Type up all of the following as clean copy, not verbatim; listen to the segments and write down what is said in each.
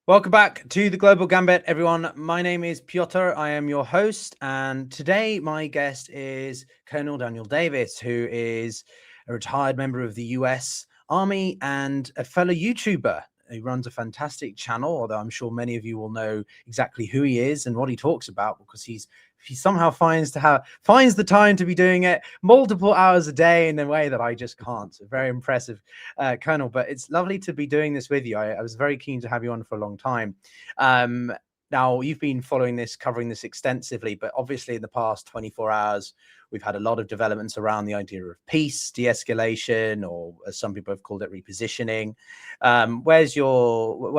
Welcome back to the Global Gambit, everyone. My name is Pyotr. I am your host, and today my guest is Colonel Daniel Davis, who is a retired member of the US Army and a fellow YouTuber. He runs a fantastic channel, although I'm sure many of you will know exactly who he is and what he talks about, because he somehow finds the time to be doing it multiple hours a day in a way that I just can't. So very impressive, Colonel. But it's lovely to be doing this with you. I was very keen to have you on for a long time. Now, you've been covering this extensively, but obviously in the past 24 hours, we've had a lot of developments around the idea of peace, de-escalation, or as some people have called it, repositioning. Where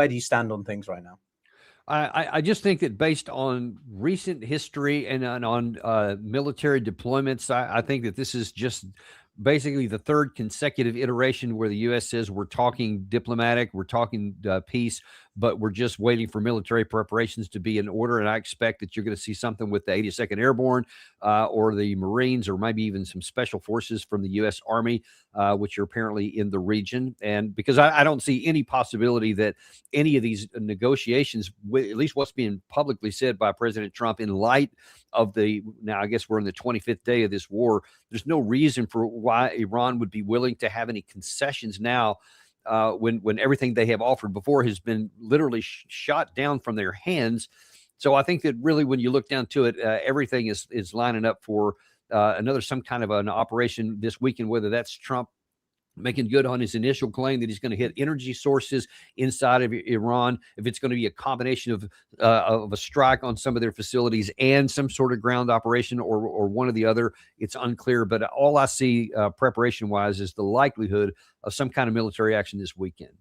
do you stand on things right now? I just think that based on recent history and on military deployments, I think that this is just basically the third consecutive iteration where the U.S. says we're talking diplomatic, we're talking peace, but we're just waiting for military preparations to be in order. And I expect that you're going to see something with the 82nd Airborne or the Marines, or maybe even some special forces from the U.S. Army, which are apparently in the region. And because I don't see any possibility that any of these negotiations, at least what's being publicly said by President Trump, in light of now I guess we're in the 25th day of this war, there's no reason for why Iran would be willing to have any concessions now, when everything they have offered before has been literally shot down from their hands. So I think that really, when you look down to it, everything is lining up for some kind of an operation this weekend, whether that's Trump making good on his initial claim that he's going to hit energy sources inside of Iran, if it's going to be a combination of a strike on some of their facilities and some sort of ground operation, or one or the other, it's unclear. But all I see preparation-wise is the likelihood of some kind of military action this weekend.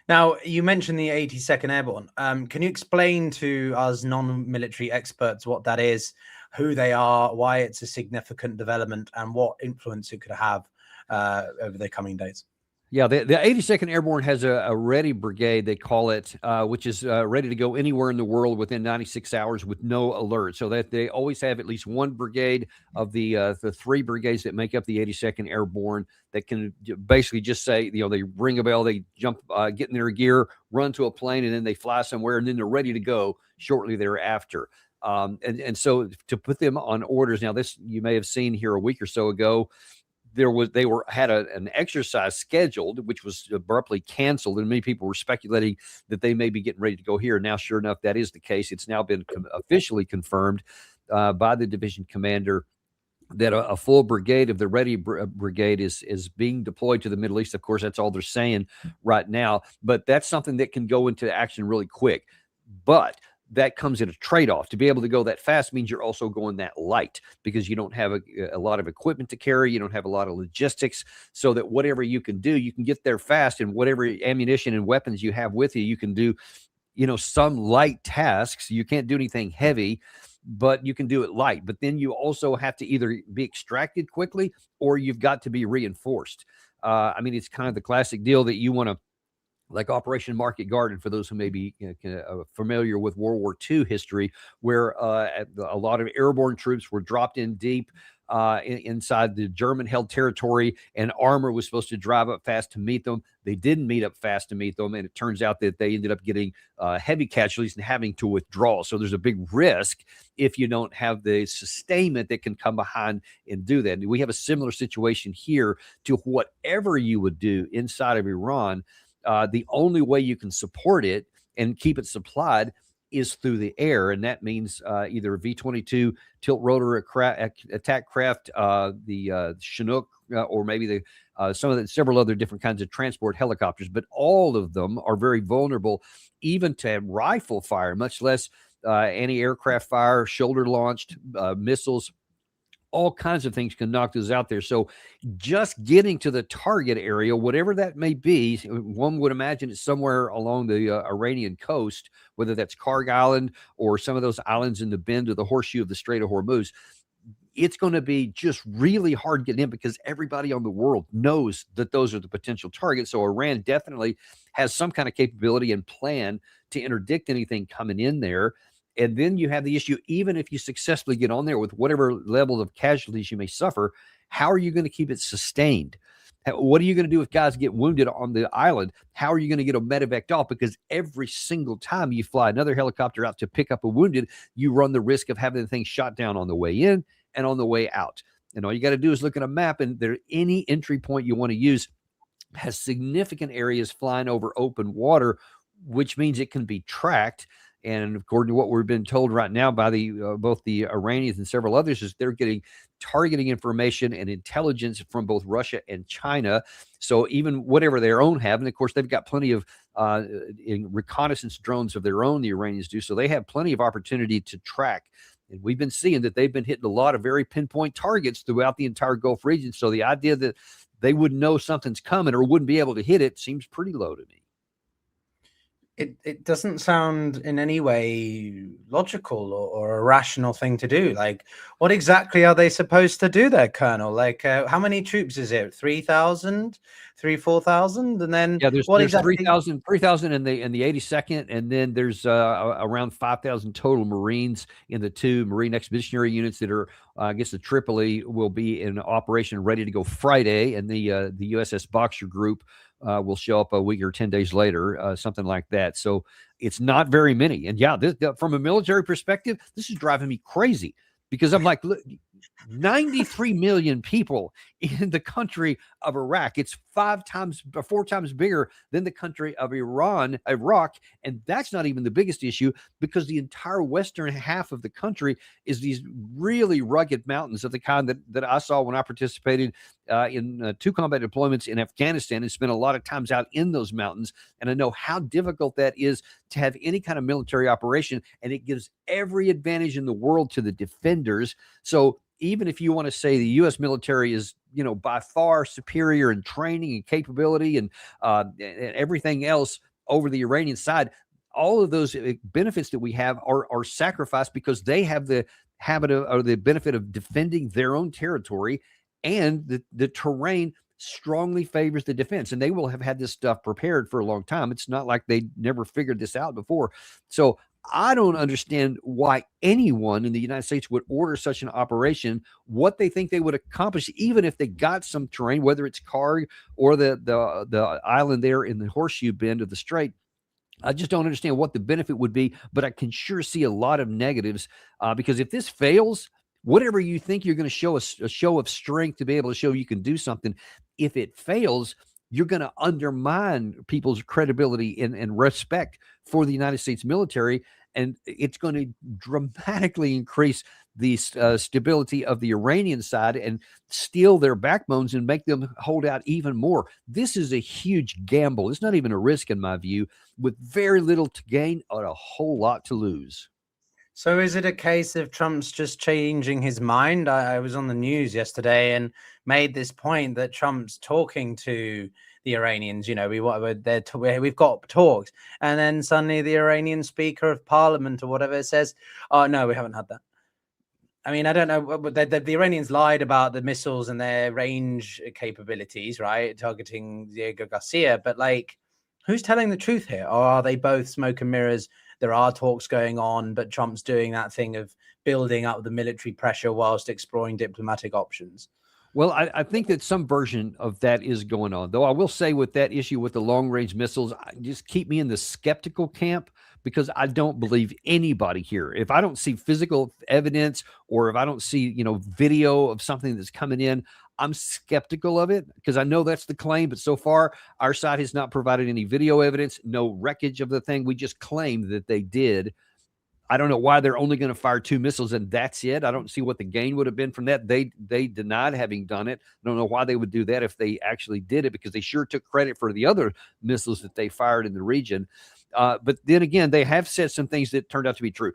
Now, you mentioned the 82nd Airborne. Can you explain to us non-military experts what that is, who they are, why it's a significant development, and what influence it could have over the coming days? Yeah, the 82nd Airborne has a ready brigade, they call it, which is ready to go anywhere in the world within 96 hours with no alert. So that they always have at least one brigade of the three brigades that make up the 82nd Airborne that can basically just say, they ring a bell, they jump, get in their gear, run to a plane, and then they fly somewhere, and then they're ready to go shortly thereafter. And so to put them on orders, now this you may have seen here a week or so ago, they had an exercise scheduled, which was abruptly canceled, and many people were speculating that they may be getting ready to go here. Now, sure enough, that is the case. It's now been officially confirmed by the division commander that a full brigade of the Ready Brigade is being deployed to the Middle East. Of course, that's all they're saying right now, but that's something that can go into action really quick. But that comes at a trade-off. To be able to go that fast means you're also going that light, because you don't have a lot of equipment to carry. You don't have a lot of logistics, so that whatever you can do, you can get there fast, and whatever ammunition and weapons you have with you, you can do, some light tasks. You can't do anything heavy, but you can do it light. But then you also have to either be extracted quickly, or you've got to be reinforced. It's kind of the classic deal that you want to, like Operation Market Garden, for those who may be familiar with World War II history, where a lot of airborne troops were dropped in deep inside the German-held territory, and armor was supposed to drive up fast to meet them. They didn't meet up fast to meet them, and it turns out that they ended up getting heavy casualties and having to withdraw. So there's a big risk if you don't have the sustainment that can come behind and do that. And we have a similar situation here to whatever you would do inside of Iran. The only way you can support it and keep it supplied is through the air, and that means either V-22 tilt rotor attack craft, the Chinook, or maybe several other different kinds of transport helicopters. But all of them are very vulnerable, even to rifle fire, much less anti-aircraft fire, shoulder-launched missiles. All kinds of things can knock those out there. So just getting to the target area, whatever that may be, one would imagine it's somewhere along the Iranian coast, whether that's Karg Island or some of those islands in the bend of the horseshoe of the Strait of Hormuz. It's going to be just really hard getting in, because everybody on the world knows that those are the potential targets. So Iran definitely has some kind of capability and plan to interdict anything coming in there. And then you have the issue, even if you successfully get on there with whatever level of casualties you may suffer, how are you going to keep it sustained? What are you going to do if guys get wounded on the island? How are you going to get them medevaced off? Because every single time you fly another helicopter out to pick up a wounded, you run the risk of having the thing shot down on the way in and on the way out. And all you got to do is look at a map, and there any entry point you want to use has significant areas flying over open water, which means it can be tracked. And according to what we've been told right now by the both the Iranians and several others, is they're getting targeting information and intelligence from both Russia and China. So even whatever their own have, and of course they've got plenty of reconnaissance drones of their own, the Iranians do. So they have plenty of opportunity to track. And we've been seeing that they've been hitting a lot of very pinpoint targets throughout the entire Gulf region. So the idea that they wouldn't know something's coming or wouldn't be able to hit it seems pretty low to me. It doesn't sound in any way logical or a rational thing to do. Like, what exactly are they supposed to do there, Colonel? Like, how many troops is it? 3,000, 4,000? And then there's exactly 3,000 in the 82nd, and then there's around 5,000 total Marines in the 2 Marine Expeditionary Units that are, I guess, the Tripoli will be in operation, ready to go Friday, and the USS Boxer Group will show up a week or 10 days later, something like that. So it's not very many. And yeah, from a military perspective, this is driving me crazy, because I'm like, look, 93 million people in the country of Iraq. It's 4 times bigger than the country of Iraq. And that's not even the biggest issue, because the entire western half of the country is these really rugged mountains of the kind that I saw when I participated in 2 combat deployments in Afghanistan, and spent a lot of times out in those mountains. And I know how difficult that is to have any kind of military operation, and it gives every advantage in the world to the defenders. So even if you want to say the U.S. military is, by far superior in training and capability and everything else over the Iranian side, all of those benefits that we have are sacrificed because they have the habit of, or the benefit of, defending their own territory, and the terrain strongly favors the defense, and they will have had this stuff prepared for a long time. It's not like they never figured this out before. So I don't understand why anyone in the United States would order such an operation, what they think they would accomplish, even if they got some terrain, whether it's Karg or the island there in the horseshoe bend of the Strait. I just don't understand what the benefit would be, but I can sure see a lot of negatives, because if this fails, whatever you think you're going to show a show of strength to be able to show you can do something, if it fails, you're going to undermine people's credibility and respect for the United States military, and it's going to dramatically increase the stability of the Iranian side and steal their backbones and make them hold out even more. This is a huge gamble. It's not even a risk, in my view, with very little to gain and a whole lot to lose. So is it a case of Trump's just changing his mind? I was on the news yesterday and made this point that Trump's talking to the Iranians. We've got talks, and then suddenly the Iranian Speaker of Parliament or whatever says, "Oh no, we haven't had that." I mean, I don't know. The Iranians lied about the missiles and their range capabilities, right? Targeting Diego Garcia, but like, who's telling the truth here? Or are they both smoke and mirrors? There are talks going on, but Trump's doing that thing of building up the military pressure whilst exploring diplomatic options. Well, I think that some version of that is going on, though I will say with that issue with the long-range missiles, just keep me in the skeptical camp, because I don't believe anybody here. If I don't see physical evidence, or if I don't see, video of something that's coming in, I'm skeptical of it, because I know that's the claim. But so far, our side has not provided any video evidence, no wreckage of the thing. We just claimed that they did. I don't know why they're only going to fire 2 missiles and that's it. I don't see what the gain would have been from that. They denied having done it. I don't know why they would do that if they actually did it, because they sure took credit for the other missiles that they fired in the region. But then again, they have said some things that turned out to be true.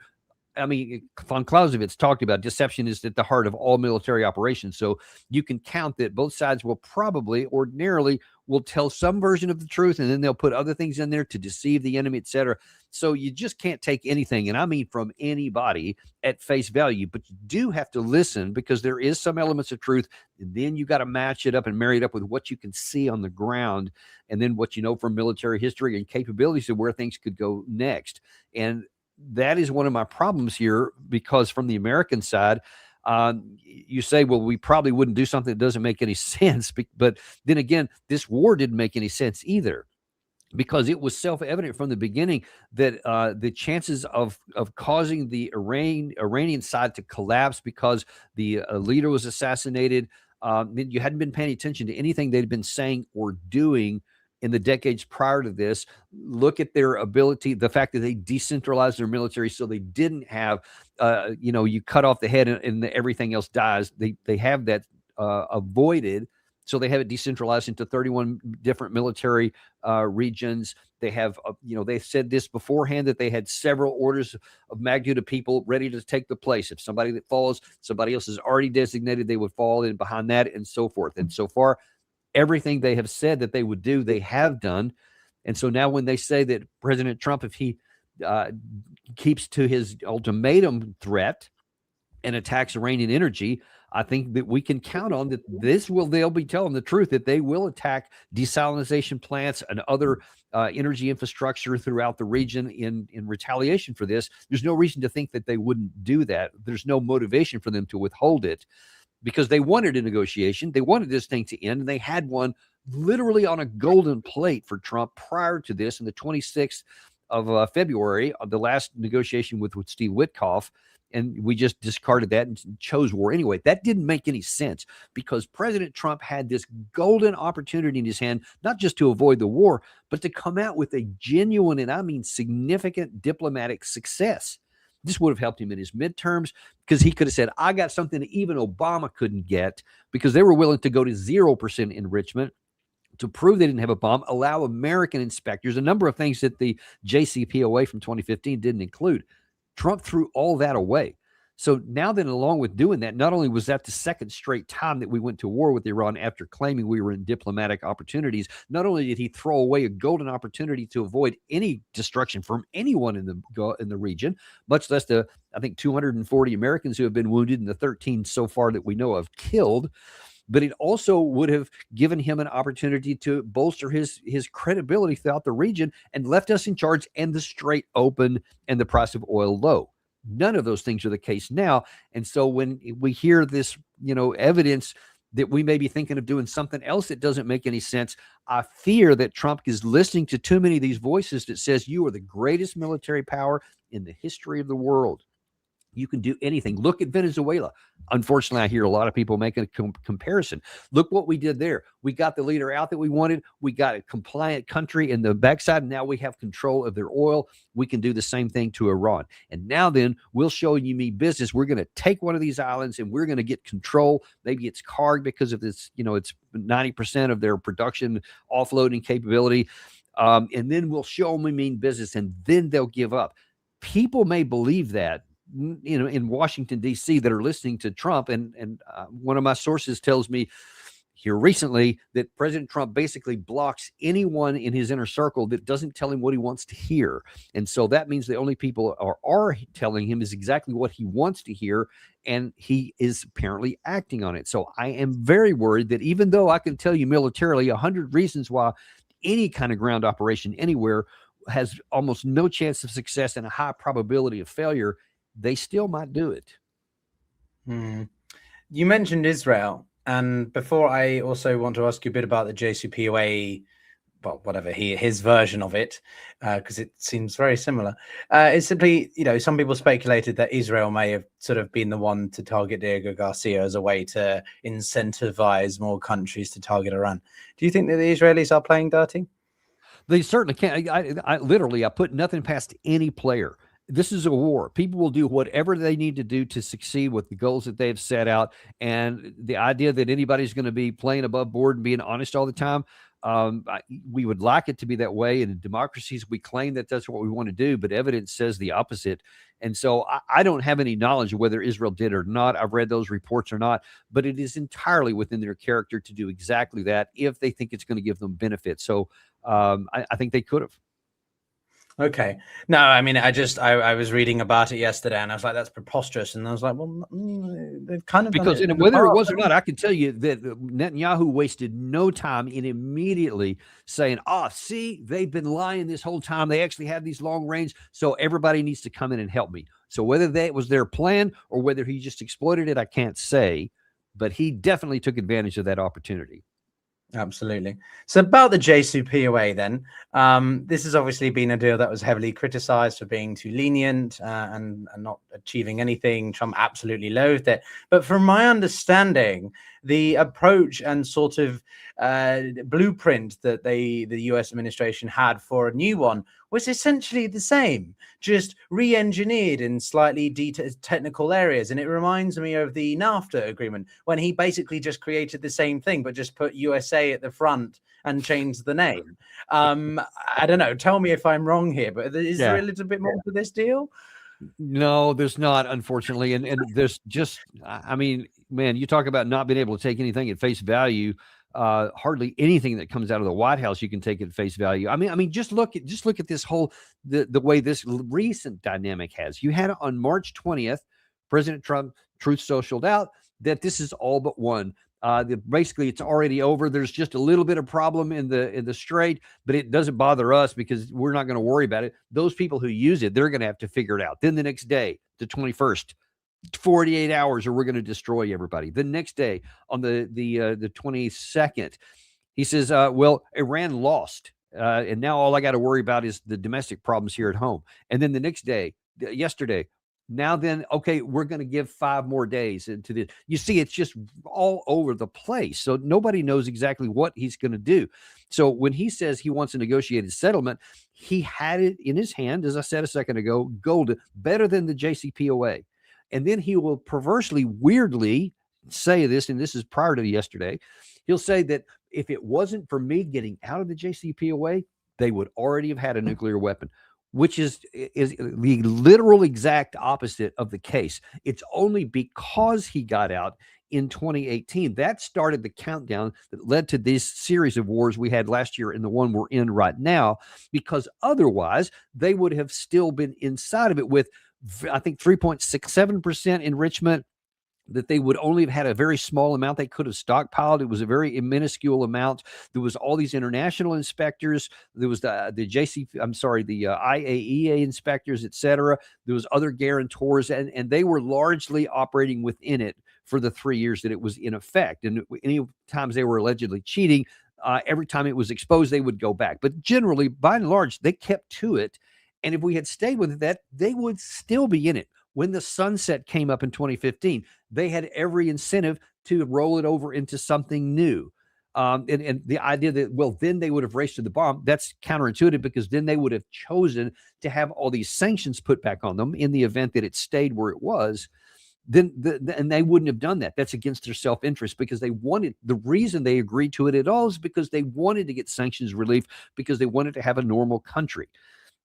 I mean, von Clausewitz talked about deception is at the heart of all military operations. So you can count that both sides will probably ordinarily will tell some version of the truth, and then they'll put other things in there to deceive the enemy, etc. So you just can't take anything, and I mean from anybody, at face value. But you do have to listen, because there is some elements of truth, and then you got to match it up and marry it up with what you can see on the ground, and then what you know from military history and capabilities of where things could go next. And that is one of my problems here, because from the American side, You say, well, we probably wouldn't do something that doesn't make any sense. But then again, this war didn't make any sense either, because it was self-evident from the beginning that the chances of causing the Iranian side to collapse because the leader was assassinated, you hadn't been paying attention to anything they'd been saying or doing in the decades prior to this. Look at their ability, the fact that they decentralized their military, so they didn't have, you cut off the head and everything else dies. They have that avoided. So they have it decentralized into 31 different military regions. They have, they said this beforehand, that they had several orders of magnitude of people ready to take the place. If somebody that falls, somebody else is already designated, they would fall in behind that, and so forth. And so far, everything they have said that they would do, they have done. And so now when they say that President Trump, if he keeps to his ultimatum threat and attacks Iranian energy, I think that we can count on that they'll be telling the truth, that they will attack desalination plants and other energy infrastructure throughout the region in retaliation for this. There's no reason to think that they wouldn't do that. There's no motivation for them to withhold it, because they wanted a negotiation. They wanted this thing to end, and they had one literally on a golden plate for Trump prior to this, on the 26th of February, the last negotiation with Steve Witkoff. And we just discarded that and chose war anyway. That didn't make any sense, because President Trump had this golden opportunity in his hand, not just to avoid the war, but to come out with a genuine, and I mean significant, diplomatic success. This would have helped him in his midterms, because he could have said, I got something that even Obama couldn't get, because they were willing to go to 0% enrichment to prove they didn't have a bomb, allow American inspectors, a number of things that the JCPOA from 2015 didn't include. Trump threw all that away. So now then, along with doing that, not only was that the second straight time that we went to war with Iran after claiming we were in diplomatic opportunities, not only did he throw away a golden opportunity to avoid any destruction from anyone in the region, much less the, I think, 240 Americans who have been wounded and the 13 so far that we know of killed, but it also would have given him an opportunity to bolster his credibility throughout the region and left us in charge and the Strait open and the price of oil low. None of those things are the case now. And so when we hear this, evidence that we may be thinking of doing something else that doesn't make any sense, I fear that Trump is listening to too many of these voices that says you are the greatest military power in the history of the world. You can do anything. Look at Venezuela. Unfortunately, I hear a lot of people making a comparison. Look what we did there. We got the leader out that we wanted. We got a compliant country in the backside. Now we have control of their oil. We can do the same thing to Iran. And now then, we'll show you me business. We're going to take one of these islands and we're going to get control. Maybe it's carged because of this, it's 90% of their production offloading capability. And then we'll show them we mean business, and then they'll give up. People may believe that, in Washington, D.C., that are listening to Trump. And one of my sources tells me here recently that President Trump basically blocks anyone in his inner circle that doesn't tell him what he wants to hear. And so that means the only people are telling him is exactly what he wants to hear. And he is apparently acting on it. So I am very worried that even though I can tell you militarily 100 reasons why any kind of ground operation anywhere has almost no chance of success and a high probability of failure, they still might do it. You mentioned Israel, and before, I also want to ask you a bit about the JCPOA, well, whatever his version of it, because it seems very similar. It's simply, some people speculated that Israel may have sort of been the one to target Diego Garcia as a way to incentivize more countries to target Iran. Do you think that the Israelis are playing dirty? They certainly can't. I put nothing past any player. This is a war. People will do whatever they need to do to succeed with the goals that they've set out. And the idea that anybody's going to be playing above board and being honest all the time, we would like it to be that way. And in democracies, we claim that that's what we want to do, but evidence says the opposite. And so I don't have any knowledge of whether Israel did or not. I've read those reports or not, but it is entirely within their character to do exactly that if they think it's going to give them benefit. So I think they could have. Okay. No, I mean, I was reading about it yesterday, and I was like, that's preposterous. And I was like, well, they've kind of done Because it in the whether it past. was or not, I can tell you that Netanyahu wasted no time in immediately saying, see, they've been lying this whole time. They actually have these long range, so everybody needs to come in and help me. So whether that was their plan or whether he just exploited it, I can't say, but he definitely took advantage of that opportunity. Absolutely. So about the JCPOA then, this has obviously been a deal that was heavily criticized for being too lenient and not achieving anything. Trump absolutely loathed it. But from my understanding, the approach and sort of blueprint that the US administration had for a new one was essentially the same, just re-engineered in slightly technical areas. And it reminds me of the NAFTA agreement, when he basically just created the same thing, but just put USA at the front and changed the name. I don't know. Tell me if I'm wrong here, but is there a little bit more to this deal? No, there's not, unfortunately. And there's just, I mean, man, you talk about not being able to take anything at face value. Hardly anything that comes out of the White House you can take at face value. I mean, just look at this whole the way this recent dynamic has. You had on March 20th, President Trump truth socialed out that this is all but won. Basically, it's already over. There's just a little bit of problem in the Strait, but it doesn't bother us because we're not going to worry about it. Those people who use it, they're going to have to figure it out. Then the next day, the 21st, 48 hours, or we're going to destroy everybody. The next day, on the 22nd, he says, "Well, Iran lost, and now all I got to worry about is the domestic problems here at home." And then the next day, yesterday. Now then, okay, we're going to give 5 more days into this. You see, it's just all over the place. So nobody knows exactly what he's going to do. So when he says he wants a negotiated settlement, he had it in his hand, as I said a second ago, gold, better than the JCPOA. And then he will perversely, weirdly say this, and this is prior to yesterday, he'll say that if it wasn't for me getting out of the JCPOA, they would already have had a nuclear weapon, which is the literal exact opposite of the case. It's only because he got out in 2018 that started the countdown that led to this series of wars we had last year and the one we're in right now, because otherwise they would have still been inside of it with, I think, 3.67% enrichment, that they would only have had a very small amount they could have stockpiled. It was a very minuscule amount. There was all these international inspectors. There was the IAEA inspectors, et cetera. There was other guarantors, and they were largely operating within it for the 3 years that it was in effect. And any times they were allegedly cheating, every time it was exposed, they would go back. But generally, by and large, they kept to it. And if we had stayed with that, they would still be in it. When the sunset came up in 2015, they had every incentive to roll it over into something new. And the idea that, well, then they would have raced to the bomb, that's counterintuitive, because then they would have chosen to have all these sanctions put back on them in the event that it stayed where it was. And they wouldn't have done that. That's against their self-interest, because the reason they agreed to it at all is because they wanted to get sanctions relief, because they wanted to have a normal country.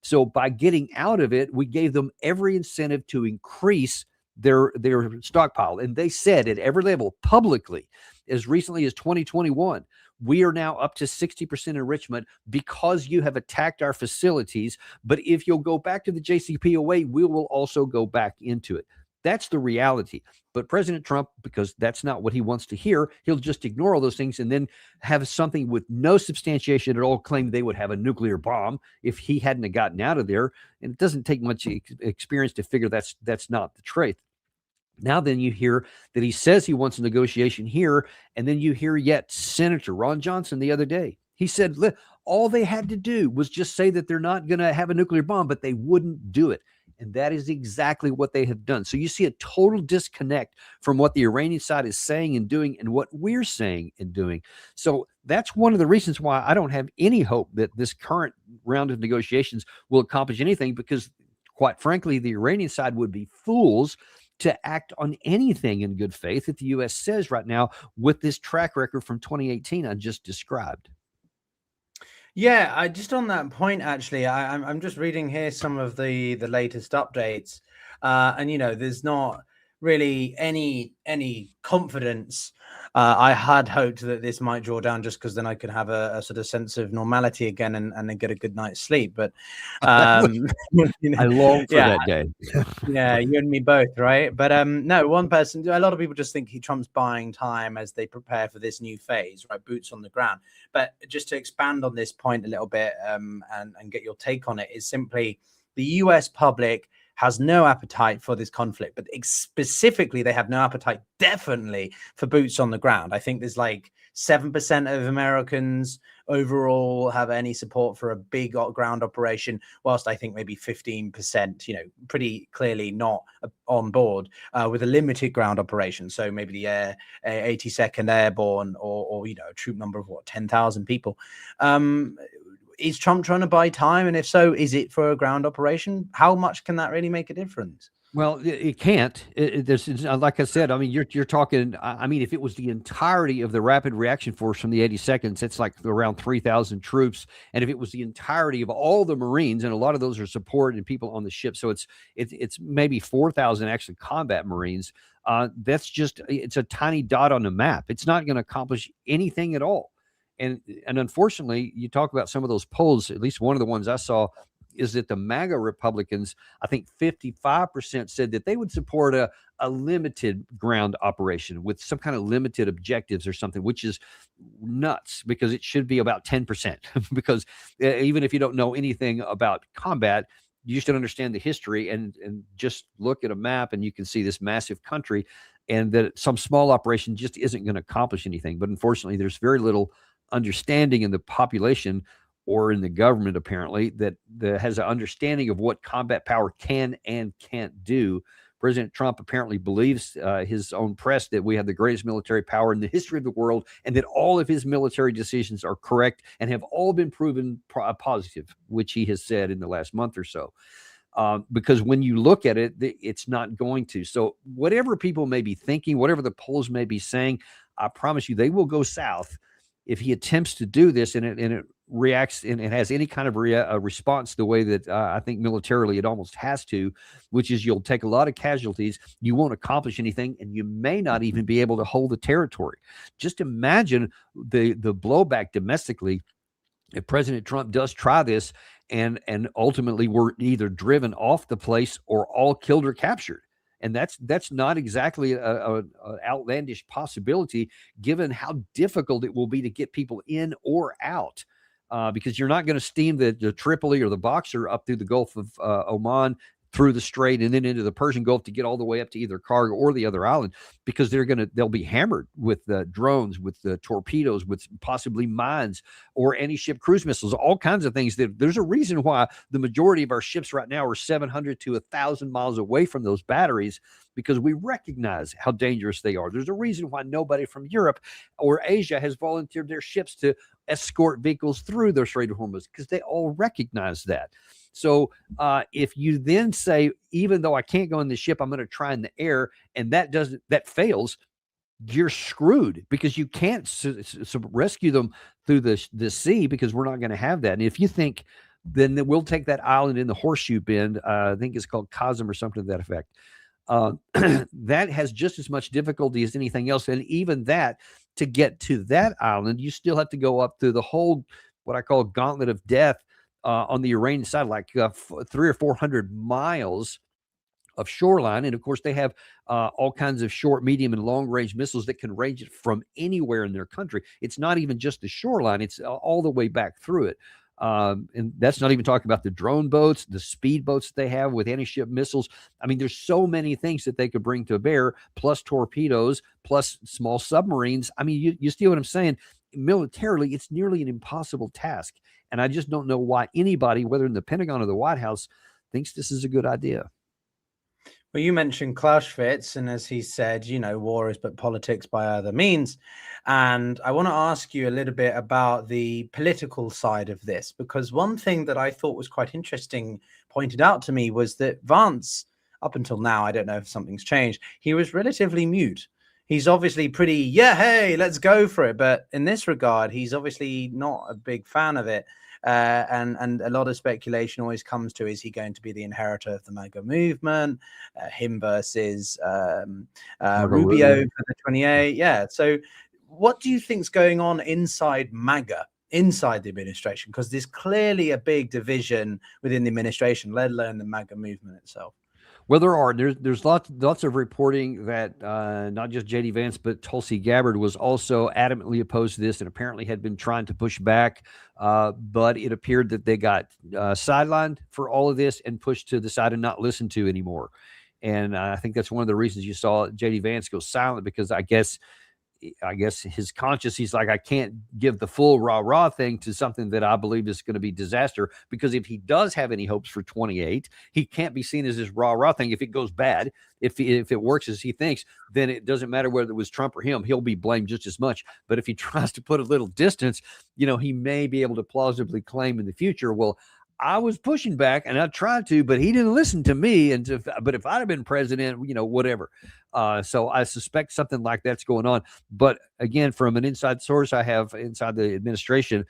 So by getting out of it, we gave them every incentive to increase their stockpile. And they said at every level publicly, as recently as 2021, we are now up to 60% enrichment because you have attacked our facilities. But if you'll go back to the JCPOA, we will also go back into it. That's the reality. But President Trump, because that's not what he wants to hear, he'll just ignore all those things and then have something with no substantiation at all claim they would have a nuclear bomb if he hadn't have gotten out of there. And it doesn't take much experience to figure that's not the truth. Now then you hear that he says he wants a negotiation here, and then you hear yet Senator Ron Johnson the other day. He said all they had to do was just say that they're not going to have a nuclear bomb, but they wouldn't do it. And that is exactly what they have done. So you see a total disconnect from what the Iranian side is saying and doing and what we're saying and doing. So that's one of the reasons why I don't have any hope that this current round of negotiations will accomplish anything, because, quite frankly, the Iranian side would be fools to act on anything in good faith that the U.S. says right now with this track record from 2018 I just described. Yeah, I just on that point, actually, I'm just reading here some of the latest updates, and there's not really any confidence I had hoped that this might draw down just because then I could have a sort of sense of normality again and then get a good night's sleep. But I long for yeah, that day. yeah, you and me both, right? But no, one person, a lot of people just think Trump's buying time as they prepare for this new phase, right? Boots on the ground. But just to expand on this point a little bit, and get your take on it, is simply the US public has no appetite for this conflict, but specifically they have no appetite definitely for boots on the ground. I think there's like 7% of Americans overall have any support for a big ground operation, whilst I think maybe 15%, pretty clearly not on board with a limited ground operation. So maybe the 82nd Airborne or a troop number of 10,000 people. Is Trump trying to buy time? And if so, is it for a ground operation? How much can that really make a difference? Well, it can't. There's, like I said, I mean, you're talking. I mean, if it was the entirety of the Rapid Reaction Force from the 82nd, it's like around 3,000 troops. And if it was the entirety of all the Marines, and a lot of those are support and people on the ship, so it's maybe 4,000 actually combat Marines. It's a tiny dot on the map. It's not going to accomplish anything at all. And unfortunately, you talk about some of those polls. At least one of the ones I saw is that the MAGA Republicans, I think 55% said that they would support a limited ground operation with some kind of limited objectives or something, which is nuts because it should be about 10%. Because even if you don't know anything about combat, you should understand the history and just look at a map and you can see this massive country, and that some small operation just isn't going to accomplish anything. But unfortunately, there's very little understanding in the population or in the government, apparently, that has an understanding of what combat power can and can't do. President Trump apparently believes his own press that we have the greatest military power in the history of the world and that all of his military decisions are correct and have all been proven positive, which he has said in the last month or so. Because when you look at it, it's not going to. So whatever people may be thinking, whatever the polls may be saying, I promise you they will go south if he attempts to do this and it reacts and it has any kind of a response the way that I think militarily it almost has to, which is you'll take a lot of casualties, you won't accomplish anything, and you may not even be able to hold the territory. Just imagine the blowback domestically if President Trump does try this and ultimately we're either driven off the place or all killed or captured. And that's not exactly an outlandish possibility, given how difficult it will be to get people in or out, because you're not going to steam the Tripoli or the Boxer up through the Gulf of Oman, through the Strait, and then into the Persian Gulf to get all the way up to either Karg or the other island, because they'll be hammered with drones, with the torpedoes, with possibly mines or anti-ship cruise missiles, all kinds of things. There's a reason why the majority of our ships right now are 700 to 1,000 miles away from those batteries, because we recognize how dangerous they are. There's a reason why nobody from Europe or Asia has volunteered their ships to escort vehicles through the Strait of Hormuz, because they all recognize that. So if you then say, even though I can't go in the ship, I'm going to try in the air, and that fails, you're screwed, because you can't rescue them through the sea, because we're not going to have that. And if you think, then we'll take that island in the Horseshoe Bend, I think it's called Kazim or something to that effect. That has just as much difficulty as anything else. And even that, to get to that island, you still have to go up through the whole, what I call gauntlet of death, on the Iranian side, like 300 or 400 miles of shoreline. And of course, they have all kinds of short, medium, and long range missiles that can range it from anywhere in their country. It's not even just the shoreline, it's all the way back through it. And that's not even talking about the drone boats, the speed boats that they have with anti-ship missiles. I mean, there's so many things that they could bring to bear, plus torpedoes, plus small submarines. I mean, you see what I'm saying? Militarily, it's nearly an impossible task. And I just don't know why anybody, whether in the Pentagon or the White House, thinks this is a good idea. Well, you mentioned Clausewitz, and as he said, war is but politics by other means. And I want to ask you a little bit about the political side of this, because one thing that I thought was quite interesting pointed out to me was that Vance, up until now, I don't know if something's changed, he was relatively mute. He's obviously pretty, hey, let's go for it. But in this regard, he's obviously not a big fan of it. And a lot of speculation always comes to, is he going to be the inheritor of the MAGA movement? Him versus Rubio for the 28. Yeah. So what do you think's going on inside MAGA, inside the administration? Because there's clearly a big division within the administration, let alone the MAGA movement itself. Well, there's lots of reporting that not just J.D. Vance, but Tulsi Gabbard was also adamantly opposed to this and apparently had been trying to push back. But it appeared that they got sidelined for all of this and pushed to the side and not listened to anymore. And I think that's one of the reasons you saw J.D. Vance go silent, because I guess his conscience, he's like, I can't give the full rah thing to something that I believe is going to be disaster, because if he does have any hopes for 28, he can't be seen as this rah thing. If it goes bad, if it works as he thinks, then it doesn't matter whether it was Trump or him, he'll be blamed just as much. But if he tries to put a little distance, he may be able to plausibly claim in the future, well, I was pushing back and I tried to, but he didn't listen to me. But if I'd have been president, whatever. So I suspect something like that's going on. But again, from an inside source I have inside the administration,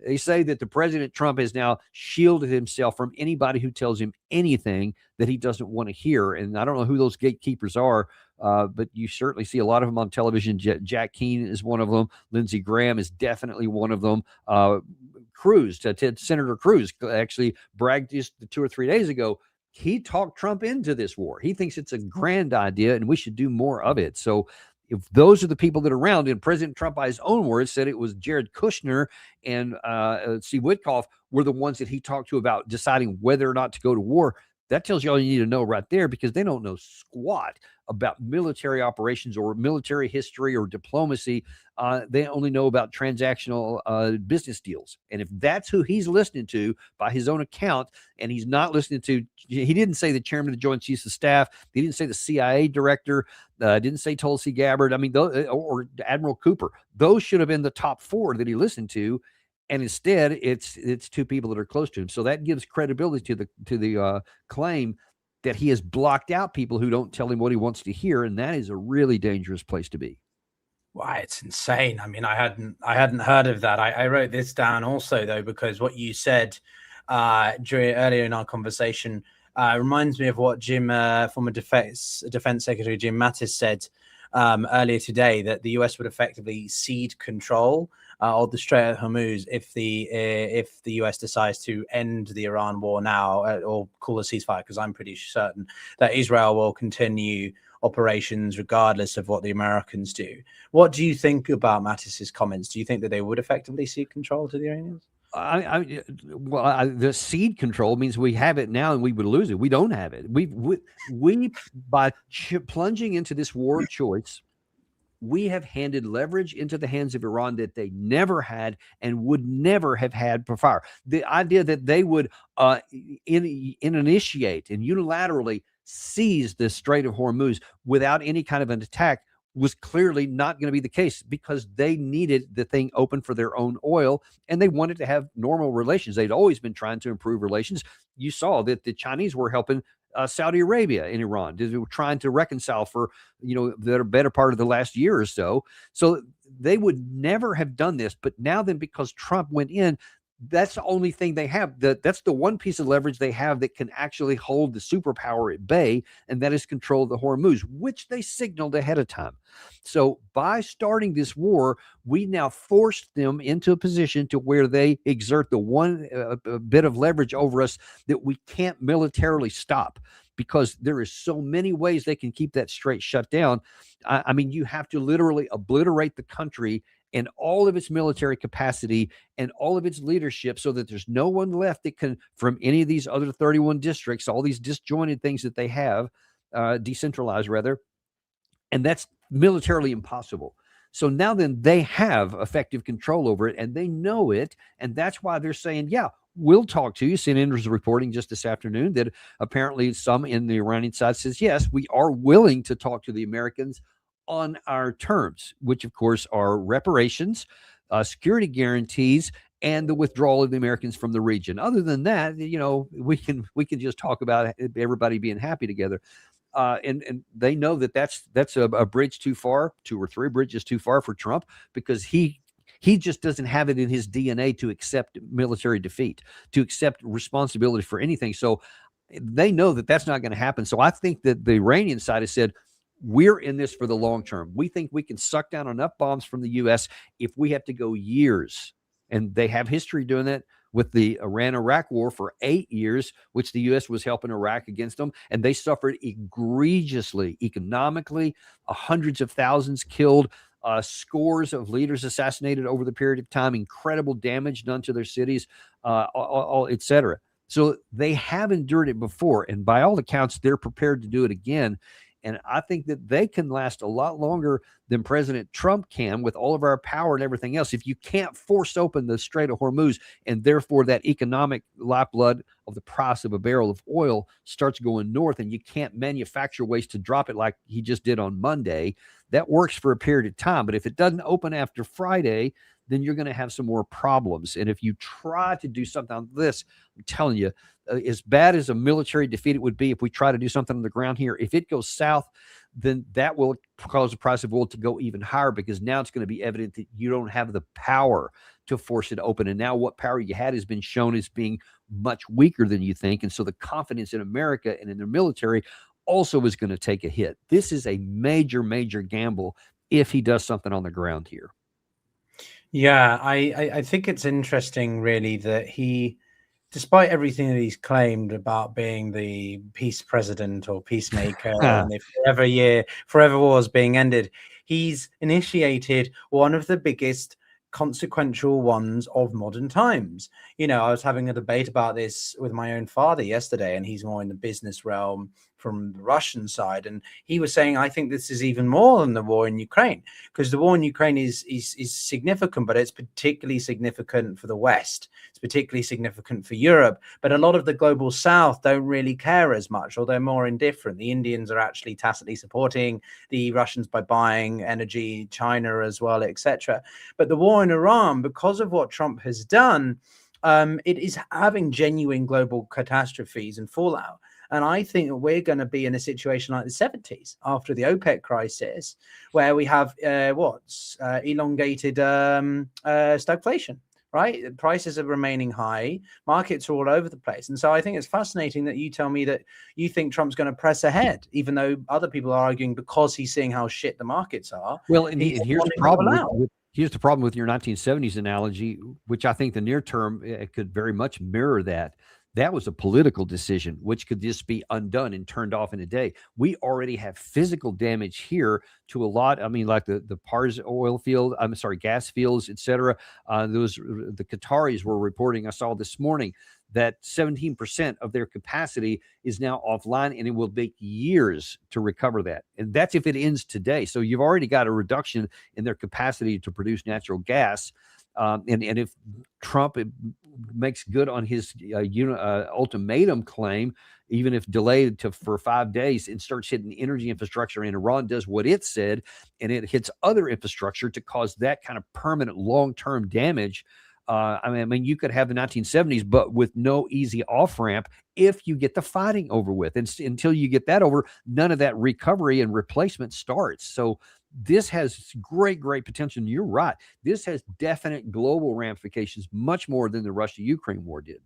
they say that the President Trump has now shielded himself from anybody who tells him anything that he doesn't want to hear. And I don't know who those gatekeepers are, but you certainly see a lot of them on television. Jack Keane is one of them. Lindsey Graham is definitely one of them. Senator Cruz actually bragged just 2 or 3 days ago. He talked Trump into this war. He thinks it's a grand idea and we should do more of it. So if those are the people that are around, and President Trump, by his own words, said it was Jared Kushner and C. Witkoff were the ones that he talked to about deciding whether or not to go to war. That tells you all you need to know right there, because they don't know squat about military operations or military history or diplomacy. They only know about transactional business deals. And if that's who he's listening to by his own account, and he's not listening to, he didn't say the chairman of the Joint Chiefs of Staff, he didn't say the CIA director, didn't say Tulsi Gabbard, or Admiral Cooper. Those should have been the top 4 that he listened to. And instead, it's 2 people that are close to him. So that gives credibility to the claim that he has blocked out people who don't tell him what he wants to hear, and that is a really dangerous place to be. Wow, it's insane. I mean, I hadn't heard of that. I wrote this down also, though, because what you said earlier in our conversation reminds me of what former Defense Secretary Jim Mattis said earlier today, that the US would effectively cede control of the Strait of Hormuz if the US decides to end the Iran war now, or call a ceasefire, because I'm pretty certain that Israel will continue operations regardless of what the Americans do. What do you think about Mattis's comments? Do you think that they would effectively cede control to the Iranians? The cede control means we have it now and we would lose it. We don't have it. We by plunging into this war of choice, we have handed leverage into the hands of Iran that they never had and would never have had before. The idea that they would initiate and unilaterally seize the Strait of Hormuz without any kind of an attack was clearly not going to be the case, because they needed the thing open for their own oil and they wanted to have normal relations. They'd always been trying to improve relations. You saw that the Chinese were helping Saudi Arabia and Iran. They were trying to reconcile for, the better part of the last year or so. So they would never have done this. But now then, because Trump went in, that's the only thing they have. That's the one piece of leverage they have that can actually hold the superpower at bay, and that is control of the Hormuz, which they signaled ahead of time. So by starting this war, we now forced them into a position to where they exert the one bit of leverage over us that we can't militarily stop, because there is so many ways they can keep that strait shut down. I mean, you have to literally obliterate the country and all of its military capacity and all of its leadership, so that there's no one left that can, from any of these other 31 districts, all these disjointed things that they have, decentralized rather, and that's militarily impossible. So now then, they have effective control over it, and they know it, and that's why they're saying, yeah, we'll talk to you. CNN was reporting just this afternoon that apparently some in the Iranian side says, yes, we are willing to talk to the Americans on our terms, which of course are reparations, security guarantees, and the withdrawal of the Americans from the region. Other than that, we can just talk about everybody being happy together. And they know that that's a bridge too far, 2 or 3 bridges too far for Trump, because he He just doesn't have it in his DNA to accept military defeat, to accept responsibility for anything. So they know that that's not going to happen. So I think that the Iranian side has said, we're in this for the long term. We think we can suck down enough bombs from the U.S. if we have to go years. And they have history doing that with the Iran-Iraq war for 8 years, which the U.S. was helping Iraq against them. And they suffered egregiously, economically, hundreds of thousands killed, scores of leaders assassinated over the period of time, incredible damage done to their cities, et cetera. So they have endured it before. And by all accounts, they're prepared to do it again. And I think that they can last a lot longer than President Trump can with all of our power and everything else. If you can't force open the Strait of Hormuz, and therefore that economic lifeblood of the price of a barrel of oil starts going north, and you can't manufacture ways to drop it like he just did on Monday, that works for a period of time. But if it doesn't open after Friday, then you're going to have some more problems. And if you try to do something on this, I'm telling you, as bad as a military defeat it would be if we try to do something on the ground here, if it goes south, then that will cause the price of oil to go even higher, because now it's going to be evident that you don't have the power to force it open. And now what power you had has been shown as being much weaker than you think. And so the confidence in America and in their military also is going to take a hit. This is a major, major gamble if he does something on the ground here. Yeah, I think it's interesting, really, that he, despite everything that he's claimed about being the peace president or peacemaker, and if forever wars being ended, he's initiated one of the biggest consequential ones of modern times. You know, I was having a debate about this with my own father yesterday, and he's more in the business realm from the Russian side, and he was saying, I think this is even more than the war in Ukraine, because the war in Ukraine is significant, but it's particularly significant for the West. It's particularly significant for Europe, but a lot of the global South don't really care as much, or they're more indifferent. The Indians are actually tacitly supporting the Russians by buying energy, China as well, etc. But the war in Iran, because of what Trump has done, it is having genuine global catastrophes and fallout. And I think that we're going to be in a situation like the 70s after the OPEC crisis, where we have elongated stagflation, right? Prices are remaining high. Markets are all over the place. And so I think it's fascinating that you tell me that you think Trump's going to press ahead, even though other people are arguing because he's seeing how shit the markets are. Well, and here's the problem here's the problem with your 1970s analogy, which I think the near term it could very much mirror that. That was a political decision, which could just be undone and turned off in a day. We already have physical damage here to a lot. I mean, like the Pars oil field, gas fields, et cetera. The Qataris were reporting, I saw this morning, that 17% of their capacity is now offline, and it will take years to recover that. And that's if it ends today. So you've already got a reduction in their capacity to produce natural gas. And if Trump makes good on his ultimatum claim, even if delayed for 5 days, and starts hitting energy infrastructure, and Iran does what it said, and it hits other infrastructure to cause that kind of permanent long-term damage. I mean, you could have the 1970s, but with no easy off-ramp if you get the fighting over with. And until you get that over, none of that recovery and replacement starts. So this has great, great potential. And you're right. This has definite global ramifications, much more than the Russia-Ukraine war did.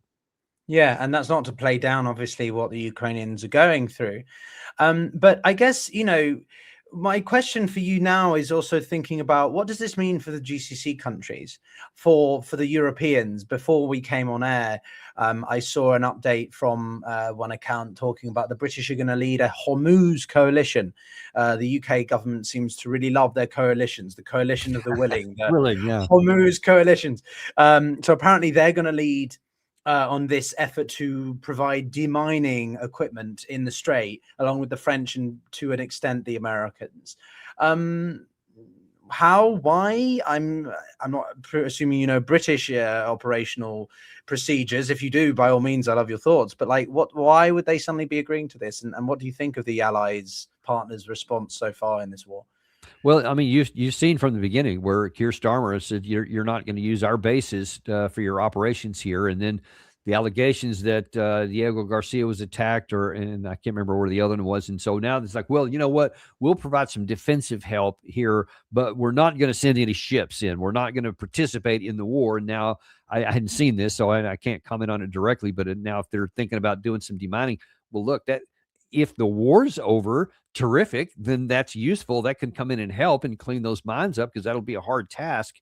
Yeah, and that's not to play down, obviously, what the Ukrainians are going through. But I guess, my question for you now is also thinking about, what does this mean for the GCC countries, for the Europeans? Before we came on air, I saw an update from one account talking about the British are going to lead a Hormuz coalition. The UK government seems to really love their coalitions, the coalition of the willing, the Hormuz coalitions. So apparently they're going to lead on this effort to provide demining equipment in the Strait, along with the French and to an extent the Americans. Why? I'm not assuming British operational procedures. If you do, by all means, I love your thoughts. But why would they suddenly be agreeing to this? And what do you think of the Allies' partners' response so far in this war? Well, I mean, you've seen from the beginning where Keir Starmer said you're not going to use our bases for your operations here, and then the allegations that Diego Garcia was attacked, and I can't remember where the other one was. And so now it's like, well, you know what? We'll provide some defensive help here, but we're not going to send any ships in. We're not going to participate in the war. And now I hadn't seen this, so I can't comment on it directly. But now if they're thinking about doing some demining, well, look, that if the war's over, terrific, then that's useful. That can come in and help and clean those mines up, because that'll be a hard task.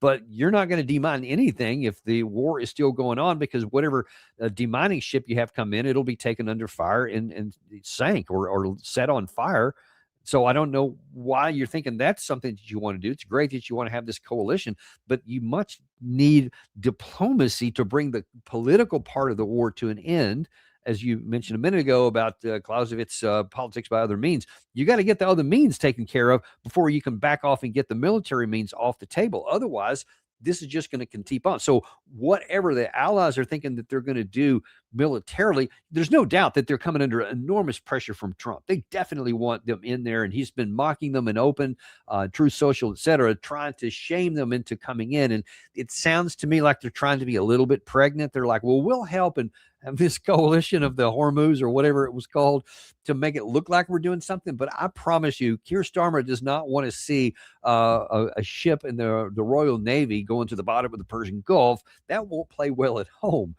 But you're not going to demine anything if the war is still going on, because whatever demining ship you have come in, it'll be taken under fire and sank or set on fire. So I don't know why you're thinking that's something that you want to do. It's great that you want to have this coalition, but you much need diplomacy to bring the political part of the war to an end. As you mentioned a minute ago about Clausewitz politics by other means, you got to get the other means taken care of before you can back off and get the military means off the table. Otherwise, this is just going to continue on. So whatever the allies are thinking that they're going to do militarily, there's no doubt that they're coming under enormous pressure from Trump. They definitely want them in there, and he's been mocking them in open, Truth Social, etc., trying to shame them into coming in. And it sounds to me like they're trying to be a little bit pregnant. They're like, well, we'll help and have this coalition of the Hormuz or whatever it was called to make it look like we're doing something. But I promise you, Keir Starmer does not want to see a ship in the Royal Navy going to the bottom of the Persian Gulf. That won't play well at home.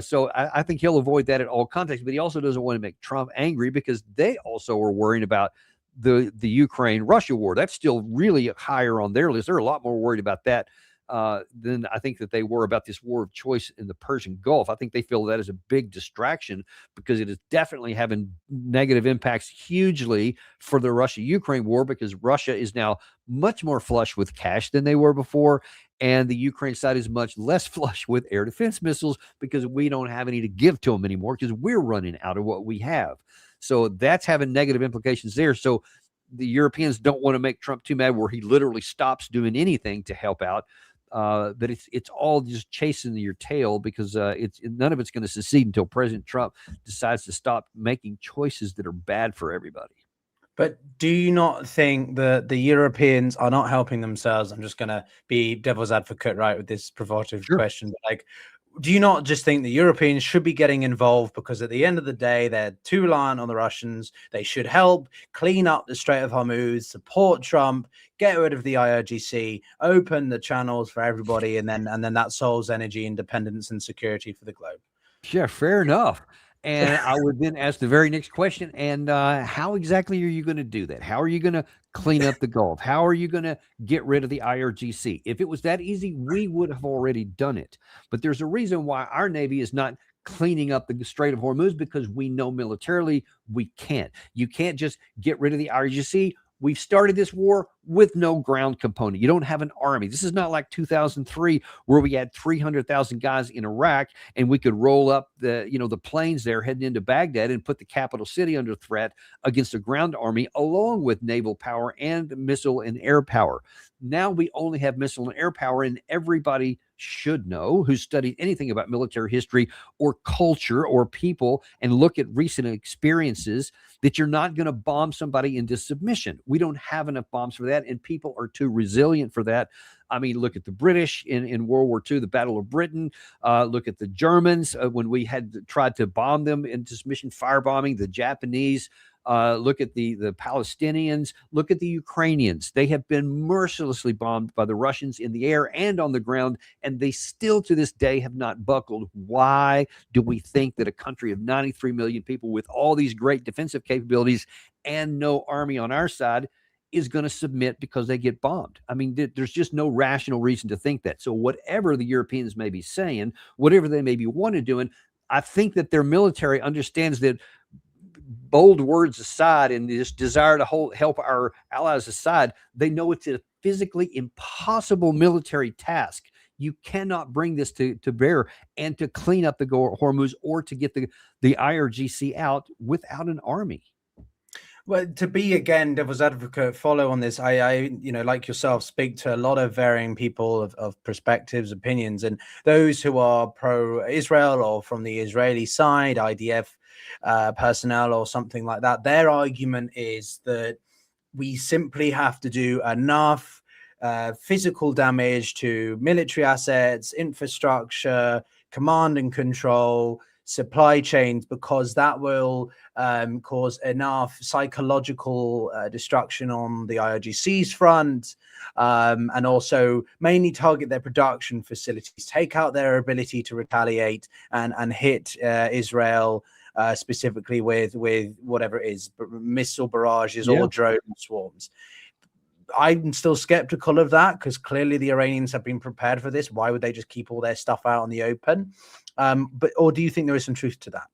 So I think he'll avoid that at all contexts. But he also doesn't want to make Trump angry, because they also are worrying about the Ukraine-Russia war. That's still really higher on their list. They're a lot more worried about that than I think that they were about this war of choice in the Persian Gulf. I think they feel that is a big distraction, because it is definitely having negative impacts hugely for the Russia-Ukraine war, because Russia is now much more flush with cash than they were before. And the Ukraine side is much less flush with air defense missiles, because we don't have any to give to them anymore, because we're running out of what we have. So that's having negative implications there. So the Europeans don't want to make Trump too mad where he literally stops doing anything to help out. But it's all just chasing your tail, because none of it's going to succeed until President Trump decides to stop making choices that are bad for everybody. But do you not think that the Europeans are not helping themselves? I'm just going to be devil's advocate, right, with this provocative question. But like, do you not just think the Europeans should be getting involved, because at the end of the day, they're too reliant on the Russians? They should help clean up the Strait of Hormuz, support Trump, get rid of the IRGC, open the channels for everybody, and then that solves energy independence and security for the globe. Yeah, fair enough. And I would then ask the very next question, and how exactly are you going to do that? How are you going to clean up the Gulf? How are you going to get rid of the IRGC? If it was that easy, we would have already done it. But there's a reason why our Navy is not cleaning up the Strait of Hormuz, because we know militarily we can't. You can't just get rid of the IRGC. We've started this war with no ground component. You don't have an army. This is not like 2003, where we had 300,000 guys in Iraq and we could roll up the planes there heading into Baghdad and put the capital city under threat against a ground army, along with naval power and missile and air power. Now we only have missile and air power, and everybody should know, who's studied anything about military history or culture or people, and look at recent experiences, that you're not going to bomb somebody into submission. We don't have enough bombs for that, and people are too resilient for that. I mean, look at the British in World War II, the Battle of Britain. Look at the Germans when we had tried to bomb them into submission, firebombing. The Japanese. Look at the Palestinians. Look at the Ukrainians. They have been mercilessly bombed by the Russians in the air and on the ground, and they still to this day have not buckled. Why do we think that a country of 93 million people with all these great defensive capabilities and no army on our side is going to submit because they get bombed? I mean, there's just no rational reason to think that. So whatever the Europeans may be saying, whatever they may be wanting to do, I think that their military understands that, bold words aside and this desire to help our allies aside, they know it's a physically impossible military task. You cannot bring this to bear and to clean up the Hormuz or to get the IRGC out without an army. Well, to be, again, devil's advocate, follow on this, I like yourself, speak to a lot of varying people of perspectives, opinions, and those who are pro-Israel or from the Israeli side, IDF personnel or something like that. Their argument is that we simply have to do enough physical damage to military assets, infrastructure, command and control, supply chains, because that will cause enough psychological destruction on the IRGC's front, and also mainly target their production facilities, take out their ability to retaliate and hit Israel specifically with whatever it is, missile barrages or drone swarms. I'm still skeptical of that, because clearly the Iranians have been prepared for this. Why would they just keep all their stuff out in the open? Or do you think there is some truth to that?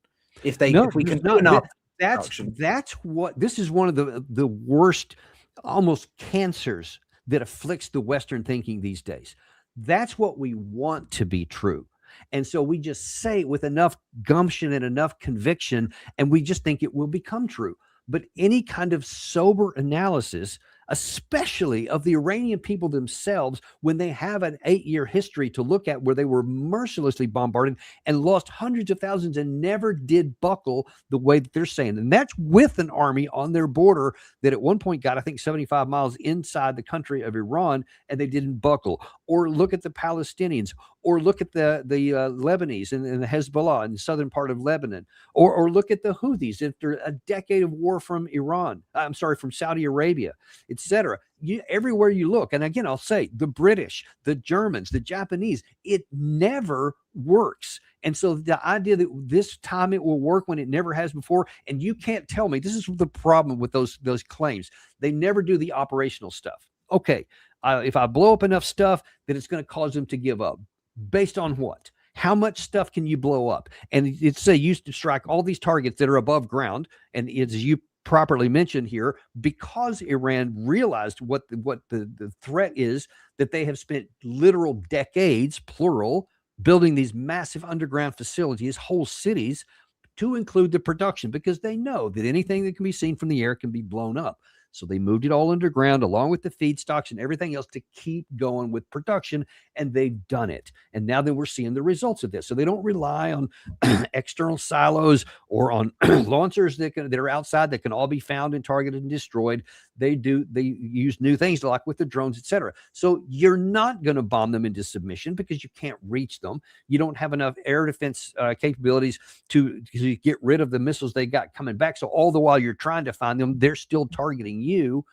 If we can do enough, that's what this is one of the worst, almost cancers that afflicts the Western thinking these days. That's what we want to be true. And so we just say it with enough gumption and enough conviction, and we just think it will become true. But any kind of sober analysis, especially of the Iranian people themselves, when they have an 8-year history to look at where they were mercilessly bombarded and lost hundreds of thousands and never did buckle the way that they're saying. And that's with an army on their border that at one point got, I think, 75 miles inside the country of Iran, and they didn't buckle. Or look at the Palestinians, or look at the Lebanese and the Hezbollah in the southern part of Lebanon, or look at the Houthis after a decade of war from from Saudi Arabia, etc. Everywhere you look, and again, I'll say the British, the Germans, the Japanese, it never works. And so the idea that this time it will work when it never has before, and you can't tell me, this is the problem with those claims. They never do the operational stuff. Okay, if I blow up enough stuff, that it's going to cause them to give up. Based on what? How much stuff can you blow up? And it's used to strike all these targets that are above ground. And as you properly mentioned here, because Iran realized what the threat is, that they have spent literal decades, plural, building these massive underground facilities, whole cities, to include the production, because they know that anything that can be seen from the air can be blown up. So they moved it all underground along with the feedstocks and everything else to keep going with production, and they've done it. And now that we're seeing the results of this. So they don't rely on external silos or on launchers that are outside that can all be found and targeted and destroyed. They use new things like with the drones, etc. So you're not going to bomb them into submission because you can't reach them. You don't have enough air defense capabilities to get rid of the missiles they got coming back. So all the while you're trying to find them, they're still targeting you.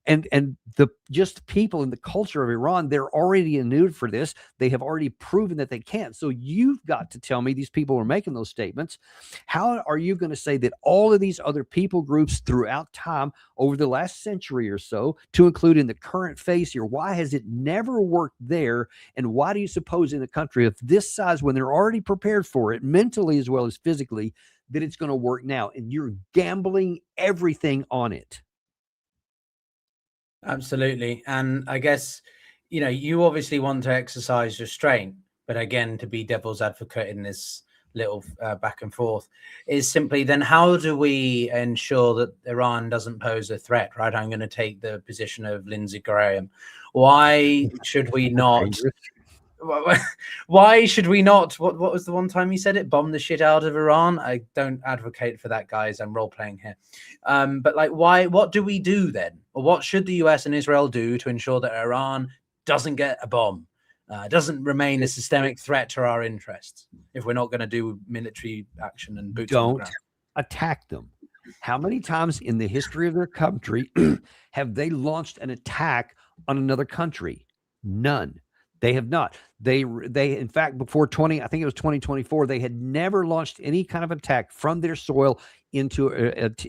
And the just people in the culture of Iran, they're already inured for this. They have already proven that they can't. So you've got to tell me, these people are making those statements. How are you going to say that all of these other people groups throughout time over the last century or so, to include in the current phase here, why has it never worked there? And why do you suppose in a country of this size, when they're already prepared for it mentally as well as physically, that it's going to work now? And you're gambling everything on it. Absolutely. And I guess, you obviously want to exercise restraint, but again, to be devil's advocate in this little back and forth, is simply then how do we ensure that Iran doesn't pose a threat, right? I'm going to take the position of Lindsey Graham. Why should we not? Why should we not? What was the one time you said it? Bomb the shit out of Iran? I don't advocate for that, guys. I'm role playing here. But why? What do we do then? Or what should the US and Israel do to ensure that Iran doesn't get a bomb, doesn't remain a systemic threat to our interests, if we're not going to do military action and boots on the ground? Attack them. How many times in the history of their country have they launched an attack on another country? None. They have not. They in fact, before I think it was 2024, they had never launched any kind of attack from their soil into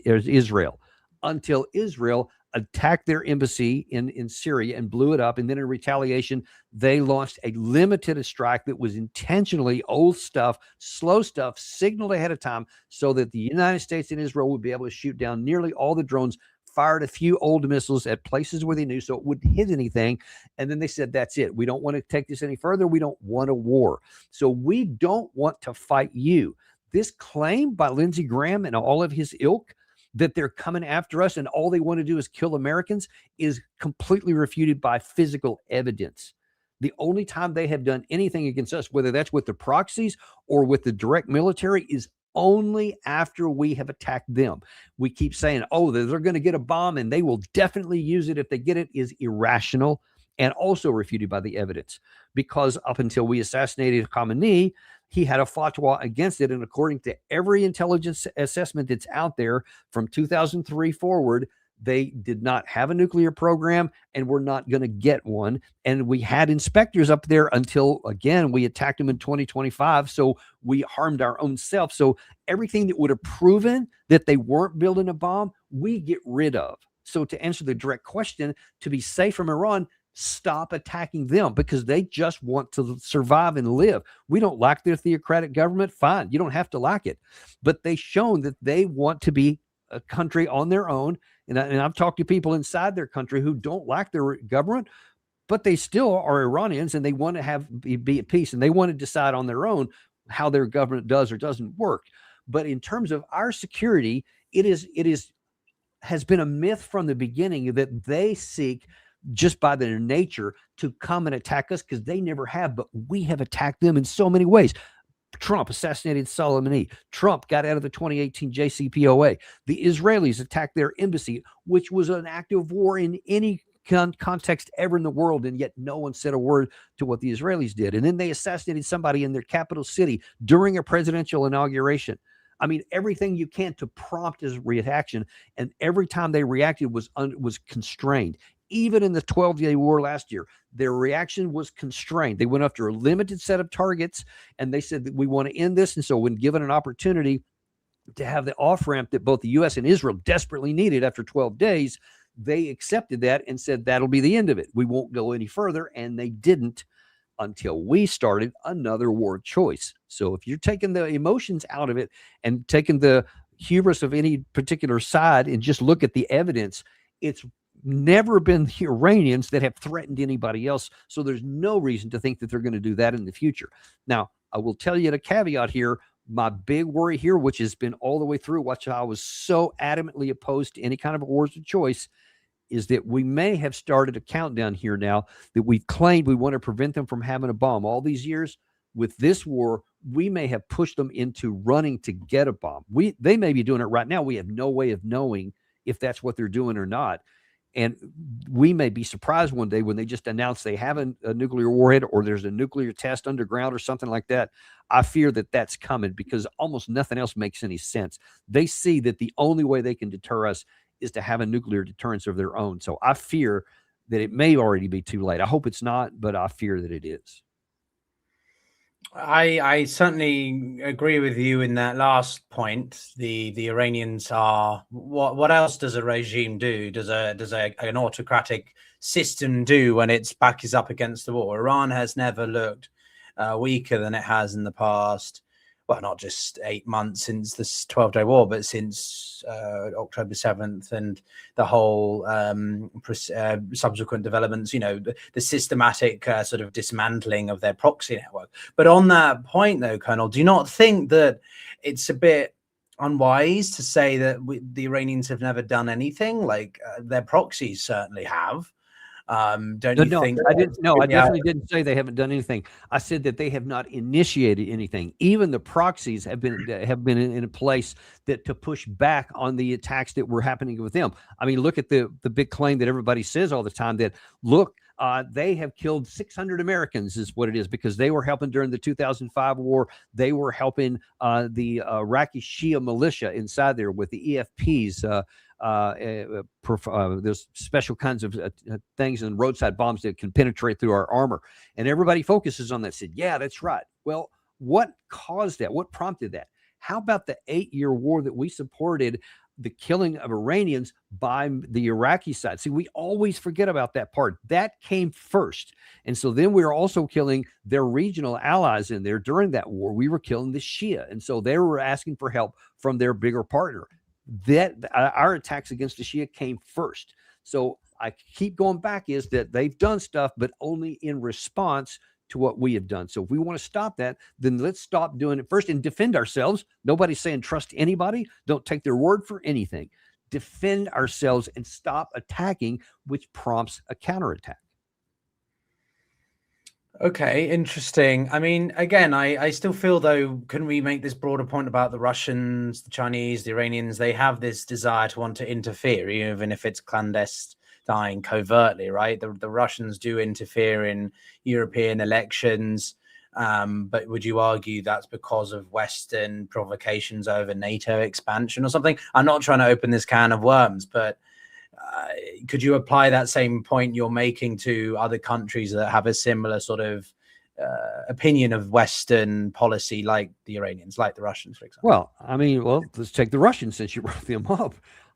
Israel, until Israel attacked their embassy in Syria and blew it up. And then in retaliation, they launched a limited strike that was intentionally old stuff, slow stuff, signaled ahead of time so that the United States and Israel would be able to shoot down nearly all the drones, fired a few old missiles at places where they knew so it wouldn't hit anything. And then they said, that's it. We don't want to take this any further. We don't want a war. So we don't want to fight you. This claim by Lindsey Graham and all of his ilk that they're coming after us and all they want to do is kill Americans is completely refuted by physical evidence. The only time they have done anything against us, whether that's with the proxies or with the direct military, is only after we have attacked them. We keep saying, they're going to get a bomb and they will definitely use it if they get it, is irrational and also refuted by the evidence. Because up until we assassinated Khamenei, he had a fatwa against it. And according to every intelligence assessment that's out there from 2003 forward, they did not have a nuclear program and were not going to get one. And we had inspectors up there until, again, we attacked them in 2025. So we harmed our own self. So everything that would have proven that they weren't building a bomb, we get rid of. So to answer the direct question, to be safe from Iran, stop attacking them, because they just want to survive and live. We don't like their theocratic government. Fine. You don't have to like it. But they've shown that they want to be a country on their own. And I've talked to people inside their country who don't like their government, but they still are Iranians and they want to be at peace, and they want to decide on their own how their government does or doesn't work. But in terms of our security, has been a myth from the beginning that they seek, just by their nature, to come and attack us, because they never have, but we have attacked them in so many ways. Trump assassinated Soleimani. Trump got out of the 2018 JCPOA. The Israelis attacked their embassy, which was an act of war in any context ever in the world, and yet no one said a word to what the Israelis did. And then they assassinated somebody in their capital city during a presidential inauguration. I mean, everything you can to prompt his reaction, and every time they reacted was constrained. Even in the 12-day war last year, their reaction was constrained. They went after a limited set of targets, and they said that we want to end this. And so when given an opportunity to have the off-ramp that both the U.S. and Israel desperately needed after 12 days, they accepted that and said that'll be the end of it. We won't go any further, and they didn't until we started another war choice. So if you're taking the emotions out of it and taking the hubris of any particular side and just look at the evidence, it's never been the Iranians that have threatened anybody else. So there's no reason to think that they're going to do that in the future. Now, I will tell you a caveat here. My big worry here, which has been all the way through, which I was so adamantly opposed to any kind of a wars of choice, is that we may have started a countdown here now that we've claimed we want to prevent them from having a bomb all these years. With this war, we may have pushed them into running to get a bomb. They may be doing it right now. We have no way of knowing if that's what they're doing or not. And we may be surprised one day when they just announce they have a nuclear warhead, or there's a nuclear test underground or something like that. I fear that that's coming, because almost nothing else makes any sense. They see that the only way they can deter us is to have a nuclear deterrence of their own. So I fear that it may already be too late. I hope it's not, but I fear that it is. I certainly agree with you in that last point. The Iranians are what else does a regime do? Does an autocratic system do when its back is up against the wall? Iran has never looked weaker than it has in the past. Well, not just 8 months since this 12-day war, but since October 7th and the whole subsequent developments, the systematic sort of dismantling of their proxy network. But on that point, though, Colonel, do you not think that it's a bit unwise to say that the Iranians have never done anything? Like their proxies certainly have. Don't you think? I didn't. No, I definitely didn't say they haven't done anything. I said that they have not initiated anything. Even the proxies have been in a place that to push back on the attacks that were happening with them. I mean, look at the big claim that everybody says all the time that they have killed 600 Americans is what it is, because they were helping during the 2005 war. They were helping the Iraqi Shia militia inside there with the EFPs. There's special kinds of things and roadside bombs that can penetrate through our armor. And everybody focuses on that, said, yeah, that's right. Well, what caused that? What prompted that? How about the 8-year war that we supported the killing of Iranians by the Iraqi side? See, we always forget about that part. That came first. And so then we were also killing their regional allies in there during that war. We were killing the Shia. And so they were asking for help from their bigger partner. That our attacks against the Shia came first. So I keep going back is that they've done stuff, but only in response to what we have done. So if we want to stop that, then let's stop doing it first and defend ourselves. Nobody's saying trust anybody. Don't take their word for anything. Defend ourselves and stop attacking, which prompts a counterattack. Okay, interesting. I mean, again, I still feel, though, can we make this broader point about the Russians, the Chinese, the Iranians? They have this desire to want to interfere, even if it's clandestine. dying covertly, right? The Russians do interfere in European elections. But would you argue that's because of Western provocations over NATO expansion or something? I'm not trying to open this can of worms, but could you apply that same point you're making to other countries that have a similar sort of opinion of Western policy, like the Iranians, like the Russians, for example? Well, I mean, let's take the Russians since you brought them up.